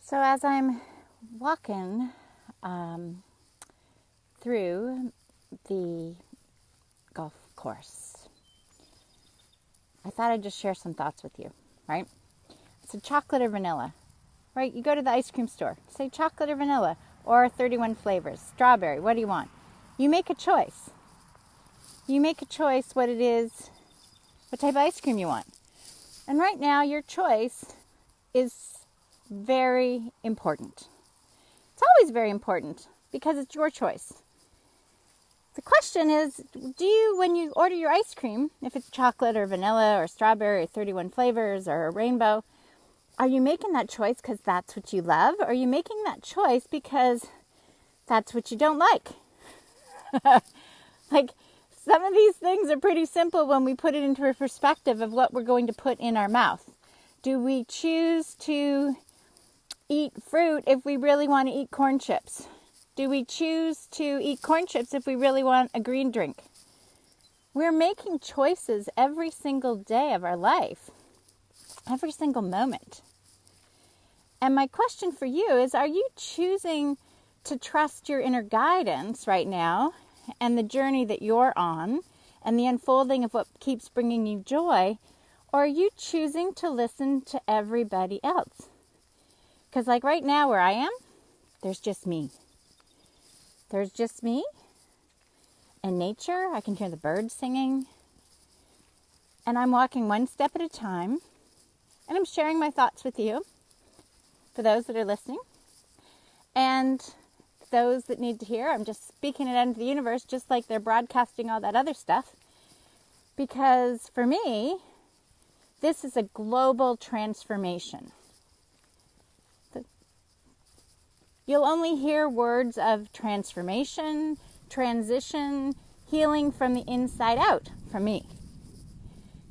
So as I'm walking through the golf course, I thought I'd just share some thoughts with you, right? So chocolate or vanilla, right? You go to the ice cream store, say chocolate or vanilla, or 31 flavors, strawberry, what do you want? You make a choice. You make a choice what it is, what type of ice cream you want. And right now, your choice is very important. It's always very important because it's your choice. The question is, do you, when you order your ice cream, if it's chocolate or vanilla or strawberry or 31 flavors or a rainbow, are you making that choice because that's what you love? Or are you making that choice because that's what you don't like? Like, some of these things are pretty simple when we put it into a perspective of what we're going to put in our mouth. Do we choose to eat fruit if we really want to eat corn chips? Do we choose to eat corn chips if we really want a green drink? We're making choices every single day of our life, every single moment. And my question for you is, are you choosing to trust your inner guidance right now and the journey that you're on and the unfolding of what keeps bringing you joy? Or are you choosing to listen to everybody else? Because like right now where I am, there's just me. There's just me and nature. I can hear the birds singing. And I'm walking one step at a time. And I'm sharing my thoughts with you, for those that are listening. And those that need to hear, I'm just speaking it into the universe, just like they're broadcasting all that other stuff. Because for me, this is a global transformation. You'll only hear words of transformation, transition, healing from the inside out from me.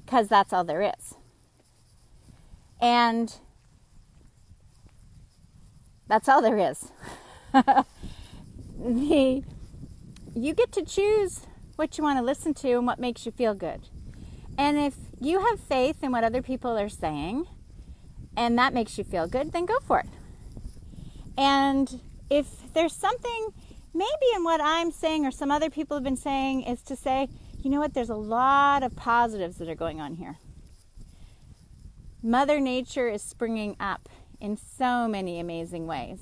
Because that's all there is. And that's all there is. You get to choose what you want to listen to and what makes you feel good. And if you have faith in what other people are saying and that makes you feel good, then go for it. And if there's something maybe in what I'm saying or some other people have been saying is to say, you know what, there's a lot of positives that are going on here. Mother Nature is springing up in so many amazing ways.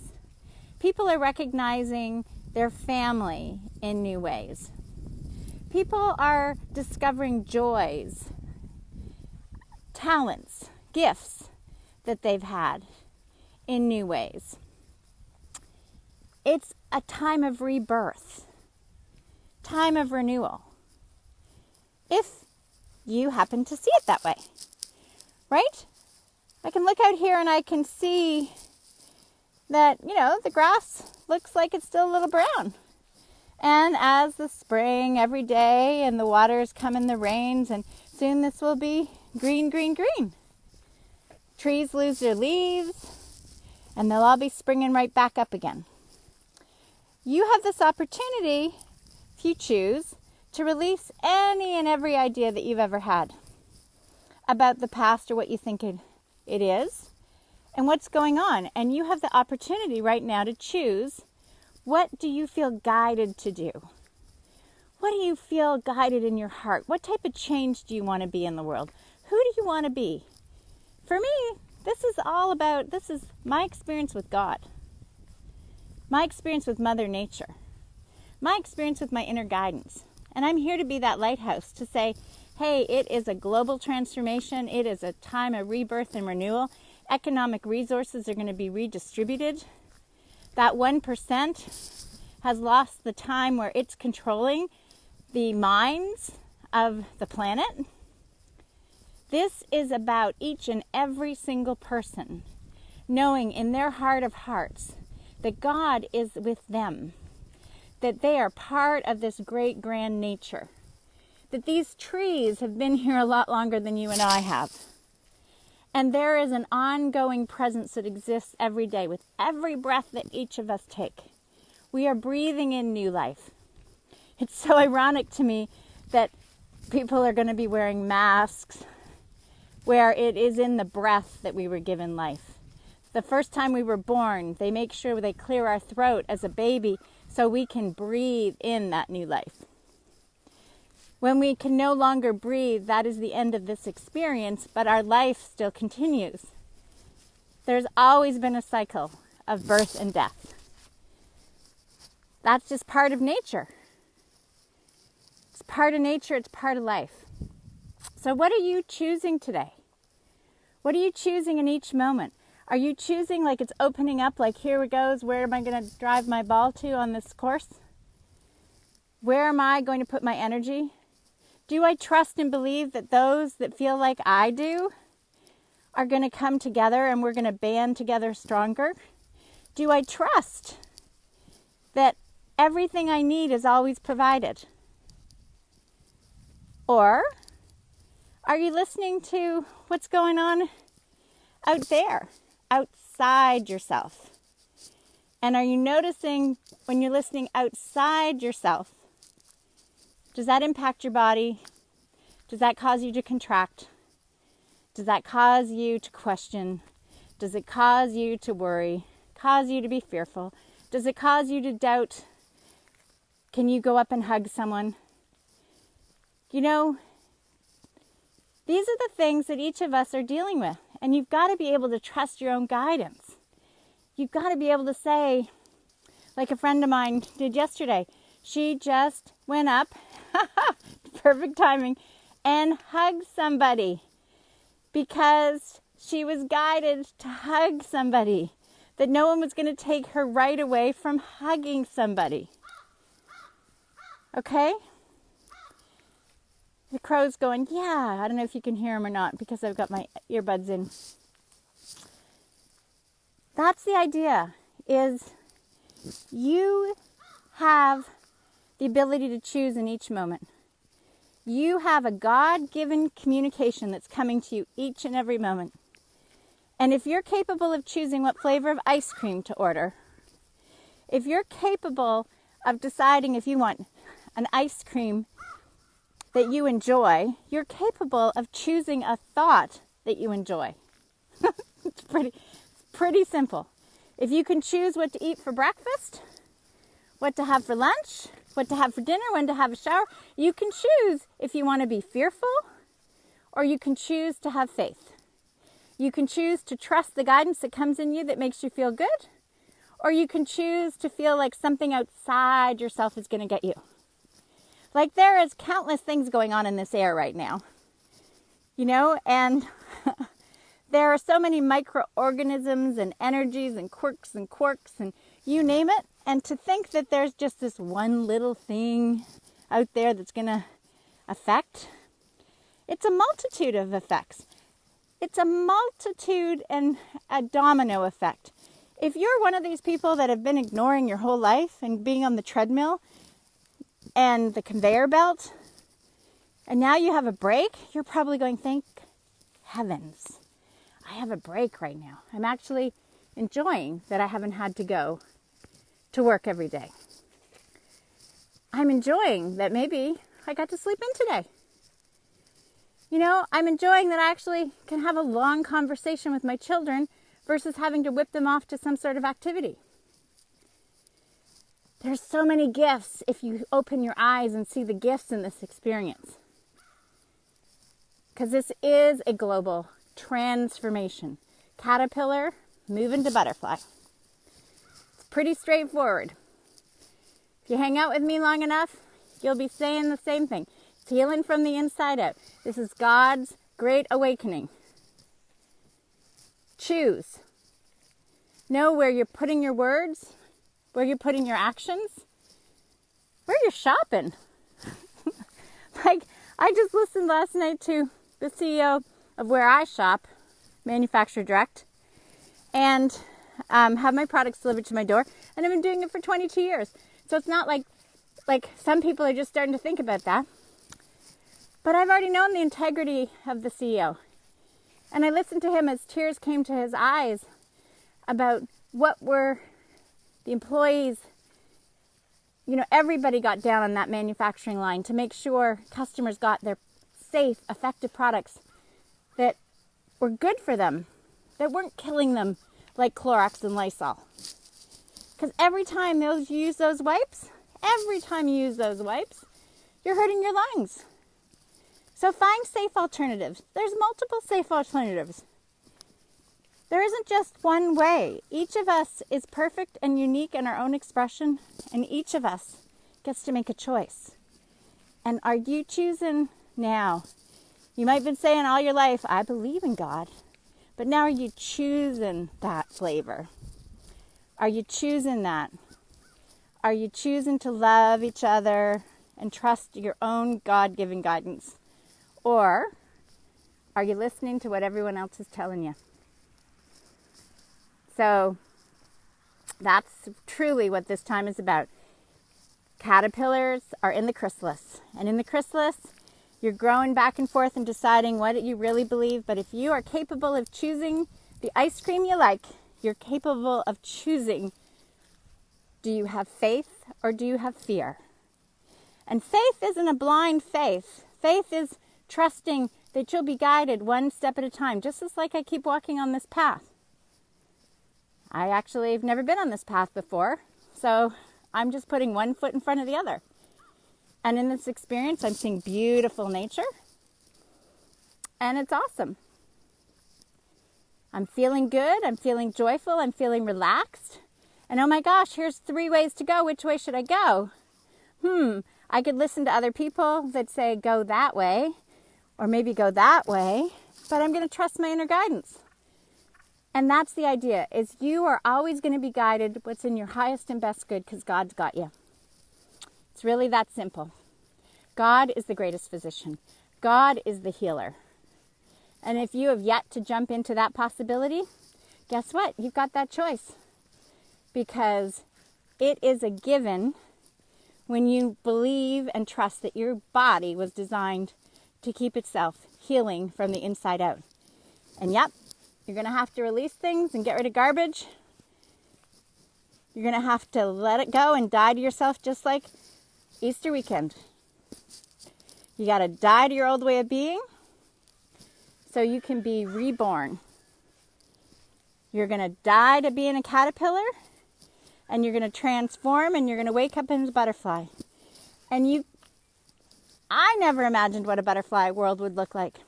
People are recognizing their family in new ways. People are discovering joys, talents, gifts that they've had in new ways. It's a time of rebirth, time of renewal, if you happen to see it that way, right? I can look out here and I can see that, the grass looks like it's still a little brown. And as the spring every day and the waters come in the rains, and soon this will be green, green, green. Trees lose their leaves and they'll all be springing right back up again. You have this opportunity, if you choose, to release any and every idea that you've ever had about the past or what you think it is and what's going on. And you have the opportunity right now to choose, what do you feel guided to do? What do you feel guided in your heart? What type of change do you want to be in the world? Who do you want to be? For me, this is my experience with God. My experience with Mother Nature. My experience with my inner guidance. And I'm here to be that lighthouse to say, hey, it is a global transformation. It is a time of rebirth and renewal. Economic resources are going to be redistributed. That 1% has lost the time where it's controlling the minds of the planet. This is about each and every single person knowing in their heart of hearts that God is with them, that they are part of this great grand nature, that these trees have been here a lot longer than you and I have. And there is an ongoing presence that exists every day with every breath that each of us take. We are breathing in new life. It's so ironic to me that people are going to be wearing masks where it is in the breath that we were given life. The first time we were born, they make sure they clear our throat as a baby so we can breathe in that new life. When we can no longer breathe, that is the end of this experience, but our life still continues. There's always been a cycle of birth and death. That's just part of nature. It's part of nature, it's part of life. So what are you choosing today? What are you choosing in each moment? Are you choosing like it's opening up, like here it goes, where am I going to drive my ball to on this course? Where am I going to put my energy? Do I trust and believe that those that feel like I do are going to come together and we're going to band together stronger? Do I trust that everything I need is always provided? Or are you listening to what's going on out there, outside yourself? And are you noticing when you're listening outside yourself, does that impact your body? Does that cause you to contract? Does that cause you to question? Does it cause you to worry? Cause you to be fearful? Does it cause you to doubt? Can you go up and hug someone? You know, these are the things that each of us are dealing with. And you've got to be able to trust your own guidance. You've got to be able to say, like a friend of mine did yesterday, she just went up, perfect timing, and hugged somebody because she was guided to hug somebody, that no one was going to take her right away from hugging somebody. Okay? The crow's going, yeah, I don't know if you can hear him or not because I've got my earbuds in. That's the idea, is you have the ability to choose in each moment. You have a God-given communication that's coming to you each and every moment. And if you're capable of choosing what flavor of ice cream to order, if you're capable of deciding if you want an ice cream that you enjoy, you're capable of choosing a thought that you enjoy. It's pretty simple. If you can choose what to eat for breakfast, what to have for lunch, what to have for dinner, when to have a shower, you can choose if you want to be fearful or you can choose to have faith. You can choose to trust the guidance that comes in you that makes you feel good, or you can choose to feel like something outside yourself is going to get you. Like there is countless things going on in this air right now, you know, and there are so many microorganisms and energies and quirks and you name it. And to think that there's just this one little thing out there that's going to affect, it's a multitude of effects. It's a multitude and a domino effect. If you're one of these people that have been ignoring your whole life and being on the treadmill and the conveyor belt, and now you have a break, you're probably going, thank heavens, I have a break right now. I'm actually enjoying that I haven't had to go to work every day. I'm enjoying that maybe I got to sleep in today. You know, I'm enjoying that I actually can have a long conversation with my children versus having to whip them off to some sort of activity. There's so many gifts if you open your eyes and see the gifts in this experience. Because this is a global transformation. Caterpillar moving to butterfly. Pretty straightforward. If you hang out with me long enough, you'll be saying the same thing. It's healing from the inside out. This is God's great awakening. Choose. Know where you're putting your words, where you're putting your actions, where you're shopping. Like, I just listened last night to the CEO of where I shop, Manufacturer Direct, and have my products delivered to my door, and I've been doing it for 22 years. So it's not like some people are just starting to think about that. But I've already known the integrity of the CEO. And I listened to him as tears came to his eyes about what were the employees, you know, everybody got down on that manufacturing line to make sure customers got their safe, effective products that were good for them, that weren't killing them like Clorox and Lysol. Because every time you use those wipes, you're hurting your lungs. So find safe alternatives. There's multiple safe alternatives. There isn't just one way. Each of us is perfect and unique in our own expression, and each of us gets to make a choice. And are you choosing now? You might have been saying all your life, I believe in God. But now are you choosing that flavor? Are you choosing that? Are you choosing to love each other and trust your own God-given guidance? Or are you listening to what everyone else is telling you? So that's truly what this time is about. Caterpillars are in the chrysalis. And in the chrysalis, you're growing back and forth and deciding what you really believe. But if you are capable of choosing the ice cream you like, you're capable of choosing, do you have faith or do you have fear? And faith isn't a blind faith. Faith is trusting that you'll be guided one step at a time, just as like I keep walking on this path. I actually have never been on this path before, so I'm just putting one foot in front of the other. And in this experience, I'm seeing beautiful nature, and it's awesome. I'm feeling good, I'm feeling joyful, I'm feeling relaxed. And oh my gosh, here's 3 ways to go. Which way should I go? I could listen to other people that say go that way, or maybe go that way, but I'm going to trust my inner guidance. And that's the idea, is you are always going to be guided what's in your highest and best good because God's got you. It's really that simple. God is the greatest physician. God is the healer. And if you have yet to jump into that possibility, guess what? You've got that choice. Because it is a given when you believe and trust that your body was designed to keep itself healing from the inside out. And yep, you're going to have to release things and get rid of garbage. You're going to have to let it go and die to yourself, just like Easter weekend. You got to die to your old way of being so you can be reborn. You're going to die to being a caterpillar, and you're going to transform, and you're going to wake up as a butterfly. And I never imagined what a butterfly world would look like.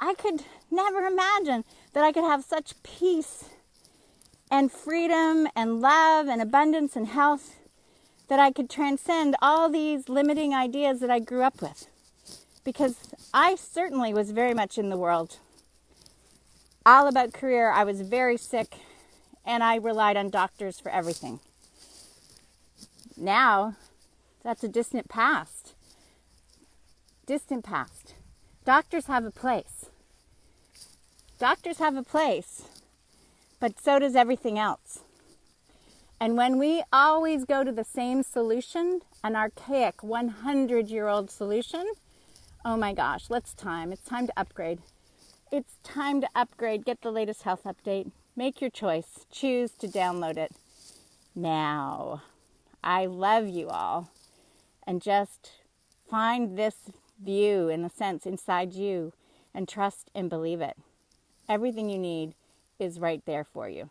I could never imagine that I could have such peace and freedom and love and abundance and health, that I could transcend all these limiting ideas that I grew up with. Because I certainly was very much in the world. All about career. I was very sick, and I relied on doctors for everything. Now, that's a distant past. Distant past. Doctors have a place. Doctors have a place, but so does everything else. And when we always go to the same solution, an archaic 100-year-old solution, oh my gosh, it's time to upgrade. It's time to upgrade. Get the latest health update. Make your choice. Choose to download it now. I love you all. And just find this view, in a sense, inside you, and trust and believe it. Everything you need is right there for you.